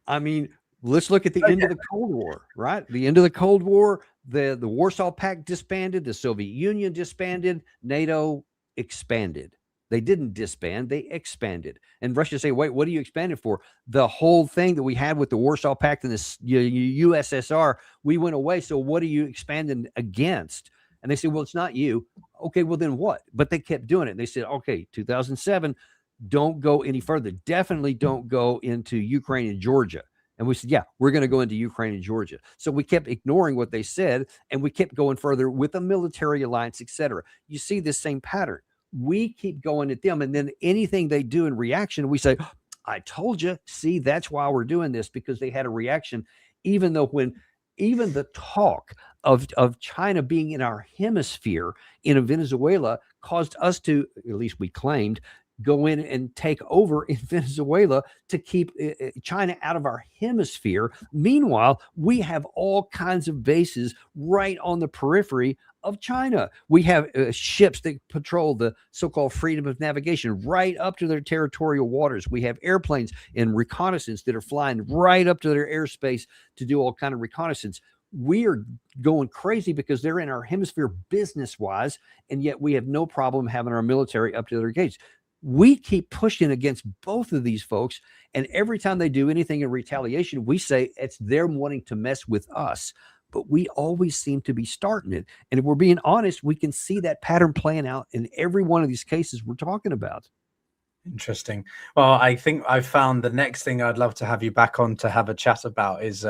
I mean, let's look at the end of the Cold War, right? The end of the Cold War, the Warsaw Pact disbanded, the Soviet Union disbanded, NATO expanded. They didn't disband, they expanded. And Russia say, wait, what are you expanding for? The whole thing that we had with the Warsaw Pact and the USSR, we went away. So what are you expanding against? And they say, well, it's not you. Okay, well, then what? But they kept doing it. And they said, okay, 2007, don't go any further. Definitely don't go into Ukraine and Georgia. And we said, yeah, we're going to go into Ukraine and Georgia. So we kept ignoring what they said, and we kept going further with a military alliance, etc. You see this same pattern. We keep going at them, and then anything they do in reaction, we say, I told you. See, that's why we're doing this, because they had a reaction, even though even the talk of China being in our hemisphere in Venezuela caused us to, at least we claimed, go in and take over in Venezuela to keep China out of our hemisphere. Meanwhile, we have all kinds of bases right on the periphery of China. We have ships that patrol the so-called freedom of navigation right up to their territorial waters. We have airplanes in reconnaissance that are flying right up to their airspace to do all kind of reconnaissance. We are going crazy because they're in our hemisphere business-wise, and yet we have no problem having our military up to their gates. We keep pushing against both of these folks, and every time they do anything in retaliation, we say it's them wanting to mess with us. But we always seem to be starting it. And if we're being honest, we can see that pattern playing out in every one of these cases we're talking about. Interesting. Well, I think I've found the next thing I'd love to have you back on to have a chat about is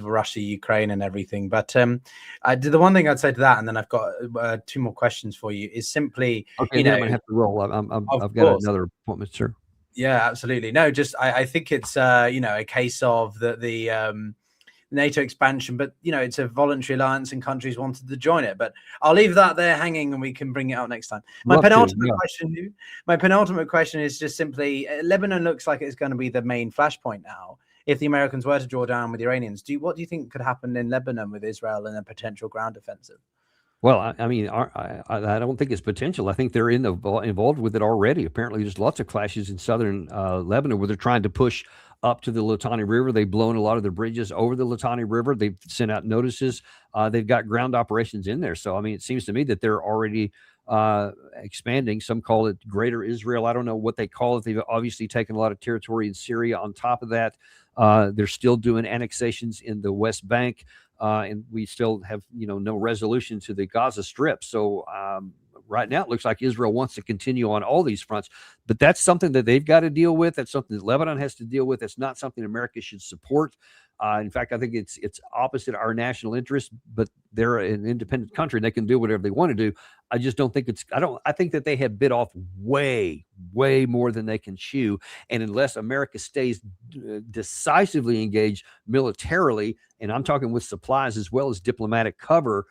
Russia, Ukraine, and everything. But the one thing I'd say to that, and then I've got two more questions for you, is simply, okay, I'm gonna have to roll. I've got another appointment, sir. Yeah, absolutely. No, just I think it's a case of the NATO expansion, but it's a voluntary alliance and countries wanted to join it. But I'll leave that there hanging, and we can bring it out next time. My penultimate question is just simply, Lebanon looks like it's going to be the main flashpoint now. If the Americans were to draw down with the Iranians, what do you think could happen in Lebanon with Israel and a potential ground offensive? Well, I mean, I don't think it's potential. I think they're involved with it already. Apparently, there's lots of clashes in southern Lebanon where they're trying to push up to the Litani River. They've blown a lot of the bridges over the Litani River. They've sent out notices. They've got ground operations in there. So, I mean, it seems to me that they're already expanding. Some call it Greater Israel. I don't know what they call it. They've obviously taken a lot of territory in Syria. On top of that, they're still doing annexations in the West Bank. And we still have, no resolution to the Gaza Strip. So right now, it looks like Israel wants to continue on all these fronts. But that's something that they've got to deal with. That's something that Lebanon has to deal with. That's not something America should support. In fact, I think it's opposite our national interest, but they're an independent country and they can do whatever they want to do. I just don't think I think that they have bit off way, way more than they can chew. And unless America stays decisively engaged militarily, and I'm talking with supplies as well as diplomatic cover,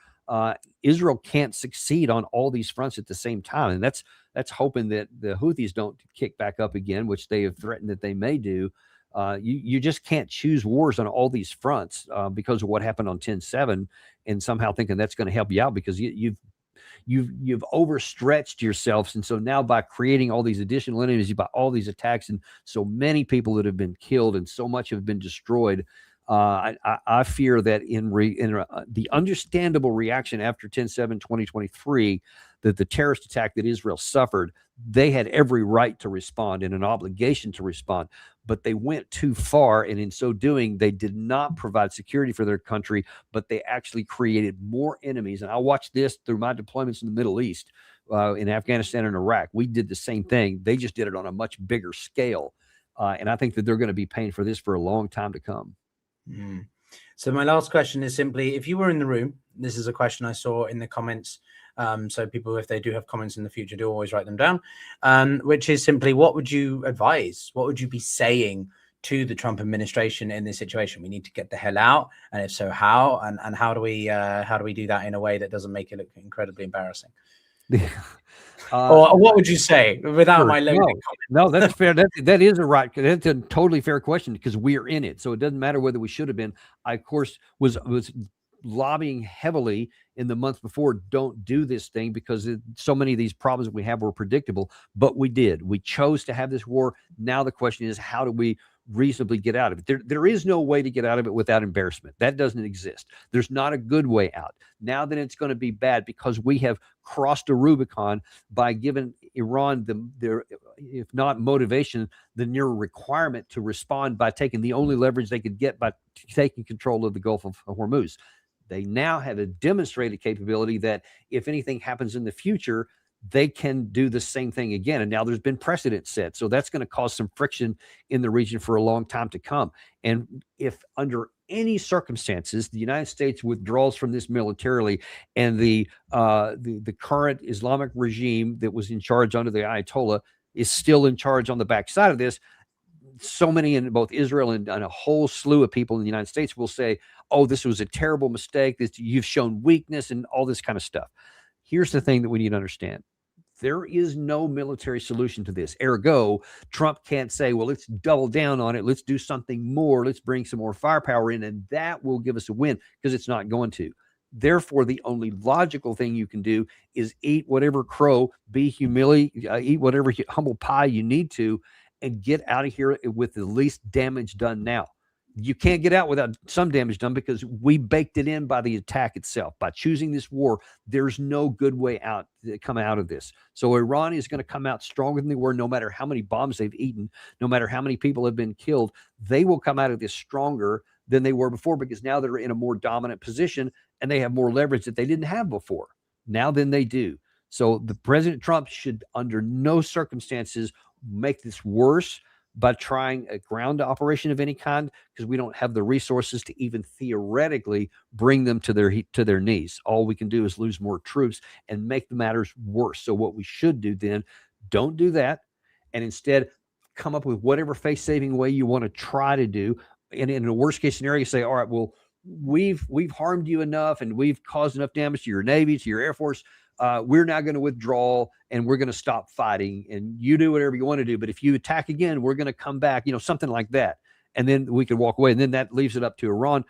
Israel can't succeed on all these fronts at the same time. And that's hoping that the Houthis don't kick back up again, which they have threatened that they may do. You just can't choose wars on all these fronts because of what happened on 10/7 and somehow thinking that's going to help you out, because you've overstretched yourselves. And so now by creating all these additional enemies, by all these attacks and so many people that have been killed and so much have been destroyed, I fear that in the understandable reaction after 10/7/2023, that the terrorist attack that Israel suffered, they had every right to respond and an obligation to respond, but they went too far. And in so doing, they did not provide security for their country, but they actually created more enemies. And I watched this through my deployments in the Middle East, in Afghanistan and Iraq. We did the same thing. They just did it on a much bigger scale. And I think that they're going to be paying for this for a long time to come. So my last question is simply, if you were in the room, this is a question I saw in the comments. So people, if they do have comments in the future, do always write them down, which is simply, what would you advise? What would you be saying to the Trump administration in this situation? We need to get the hell out, and if so, how? And how do we do that in a way that doesn't make it look incredibly embarrassing? Or what would you say without my loading comment? No, that's fair. That is that's a totally fair question, because we're in it. So it doesn't matter whether we should have been. I, of course, was lobbying heavily in the month before, don't do this thing, because so many of these problems that we have were predictable, but we did. We chose to have this war. Now the question is, how do we reasonably get out of it? There is no way to get out of it without embarrassment. That doesn't exist. There's not a good way out. Now that it's going to be bad, because we have crossed a Rubicon by giving Iran their, if not motivation, the near requirement to respond by taking the only leverage they could get by taking control of the Gulf of Hormuz. They now have a demonstrated capability that if anything happens in the future, they can do the same thing again. And now there's been precedent set. So that's going to cause some friction in the region for a long time to come. And if under any circumstances the United States withdraws from this militarily, and the current Islamic regime that was in charge under the Ayatollah is still in charge on the backside of this, so many in both Israel and a whole slew of people in the United States will say, oh, this was a terrible mistake, this, you've shown weakness, and all this kind of stuff. Here's the thing that we need to understand. There is no military solution to this. Ergo, Trump can't say, well, let's double down on it. Let's do something more. Let's bring some more firepower in, and that will give us a win, because it's not going to. Therefore, the only logical thing you can do is eat whatever crow, be humiliated, eat whatever humble pie you need to, and get out of here with the least damage done now. You can't get out without some damage done, because we baked it in by the attack itself. By choosing this war, there's no good way out to come out of this. So Iran is going to come out stronger than they were, no matter how many bombs they've eaten, no matter how many people have been killed. They will come out of this stronger than they were before, because now they're in a more dominant position and they have more leverage that they didn't have before. Now than they do. So the President Trump should under no circumstances make this worse by trying a ground operation of any kind, because we don't have the resources to even theoretically bring them to their knees. All we can do is lose more troops and make the matters worse. So what we should do then, don't do that, and instead come up with whatever face-saving way you want to try to do. And in a worst-case scenario, say, all right, well, we've harmed you enough, and we've caused enough damage to your Navy, to your Air Force. We're now going to withdraw, and we're going to stop fighting, and you do whatever you want to do. But if you attack again, we're going to come back, something like that. And then we could walk away. And then that leaves it up to Iran.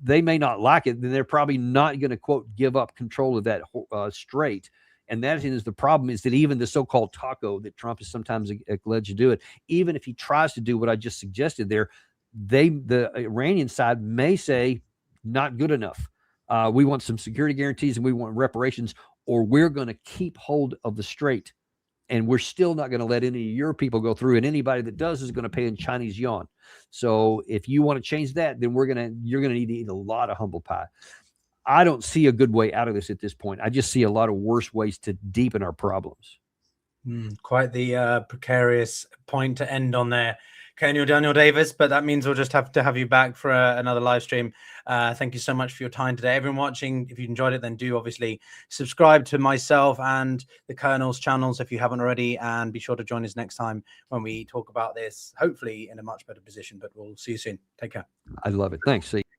They may not like it. Then they're probably not going to, quote, give up control of that strait. And that is the problem, is that even the so-called taco that Trump is sometimes alleged to do it, even if he tries to do what I just suggested there, the Iranian side may say, not good enough. We want some security guarantees, and we want reparations, or we're going to keep hold of the strait, and we're still not going to let any of your people go through, and anybody that does is going to pay in Chinese yuan. So if you want to change that, then you're going to need to eat a lot of humble pie. I don't see a good way out of this at this point. I just see a lot of worse ways to deepen our problems. Quite the precarious point to end on there, Colonel Daniel Davis, but that means we'll just have to have you back for another live stream. Thank you so much for your time today. Everyone watching, if you enjoyed it, then do obviously subscribe to myself and the Colonel's channels if you haven't already, and be sure to join us next time when we talk about this, hopefully in a much better position, but we'll see you soon. Take care. I love it. Thanks. See you.